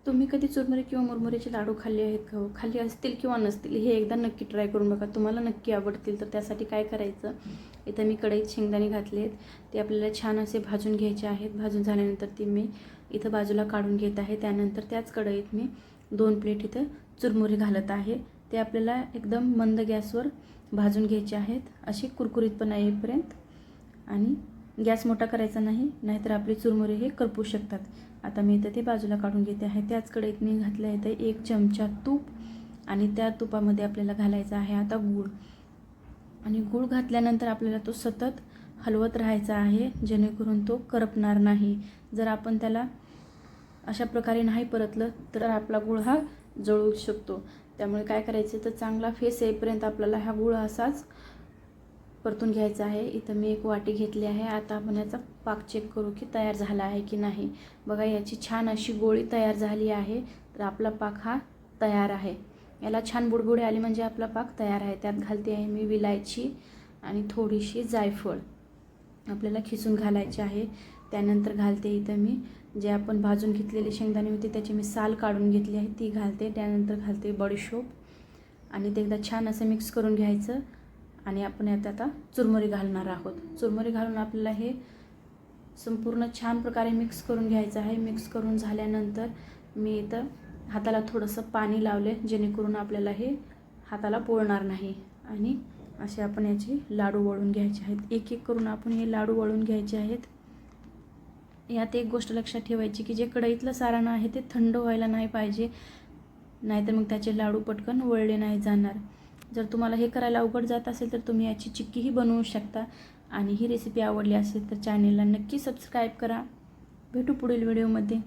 तुम्ही कधी चुरमुरे किंवा मुरमुऱ्याचे लाडू खाल्ले आहेत का हो? खाल्ले असतील किंवा नसतील हे एकदा नक्की ट्राय करून बघा, तुम्हाला नक्की आवडतील. तर त्यासाठी काय करायचं, इथं मी कढईत शेंगदाणे घातले आहेत, ते आपल्याला छान असे भाजून घ्यायचे आहेत. भाजून झाल्यानंतर ते मी इथं बाजूला काढून घेत आहे. त्यानंतर त्याच कढईत मी 2 प्लेट इथं चुरमुरे घालत आहे. ते आपल्याला एकदम मंद गॅसवर भाजून घ्यायचे आहेत, असे कुरकुरीतपणा येईपर्यंत. आणि गॅस मोठा करायचा नाही, नाहीतर आपले चुरमुरे हे करपू शकतात. आता मी इथं ते बाजूला काढून घेते आहे. त्याच कढईत मी घातलं आहे 1 चमचा तूप आणि त्या तुपामध्ये आपल्याला घालायचा आहे आता गूळ. आणि गूळ घातल्यानंतर आपल्याला तो सतत हलवत राहायचा आहे, जेणेकरून तो करपणार नाही. जर आपण त्याला अशा प्रकारे नाही परतलं तर आपला गूळ हा जळू शकतो. त्यामुळे काय करायचं, तर चांगला फेस येईपर्यंत आपल्याला हा गूळ असाच परतून घ्यायचा आहे. इथं मी 1 वाटी घेतली आहे. आता आपण याचा पाक चेक करू की तयार झाला आहे की नाही. बघा, याची छान अशी गोळी तयार झाली आहे. तर आपला पाक हा तयार आहे. याला छान बुडबुडे आले म्हणजे आपला पाक तयार आहे. त्यात घालते आहे मी विलायची आणि थोडीशी जायफळ आपल्याला खिसून घालायची आहे. त्यानंतर घालते इथं मी जे आपण भाजून घेतलेले शेंगदाणे होते त्याची मी साल काढून घेतली आहे, ती घालते. त्यानंतर घालते बडीशोप आणि ते एकदा छान असं मिक्स करून घ्यायचं. आणि आपण यात आता चुरमुरे घालणार आहोत. चुरमुरे घालून आपल्याला हे संपूर्ण छान प्रकारे मिक्स करून घ्यायचं आहे. मिक्स करून झाल्यानंतर मी इथं हाताला थोडंसं पाणी लावले, जेणेकरून आपल्याला हे हाताला पोळणार नाही. आणि असे आपण याचे लाडू वळून घ्यायचे आहेत. एक एक करून आपण हे लाडू वळून घ्यायचे आहेत. यात एक गोष्ट लक्षात ठेवायची की जे कढईतलं सारण आहे ते थंड व्हायला नाही पाहिजे, नाहीतर मग त्याचे लाडू पटकन वळले नाही जाणार. जर तुम्हाला हे करायला अवघड जात असेल तर तुम्ही याची चिक्कीही बनवू शकता. आणि ही रेसिपी आवडली असेल तर चॅनेलला नक्की सबस्क्राईब करा. भेटू पुढील व्हिडिओमध्ये.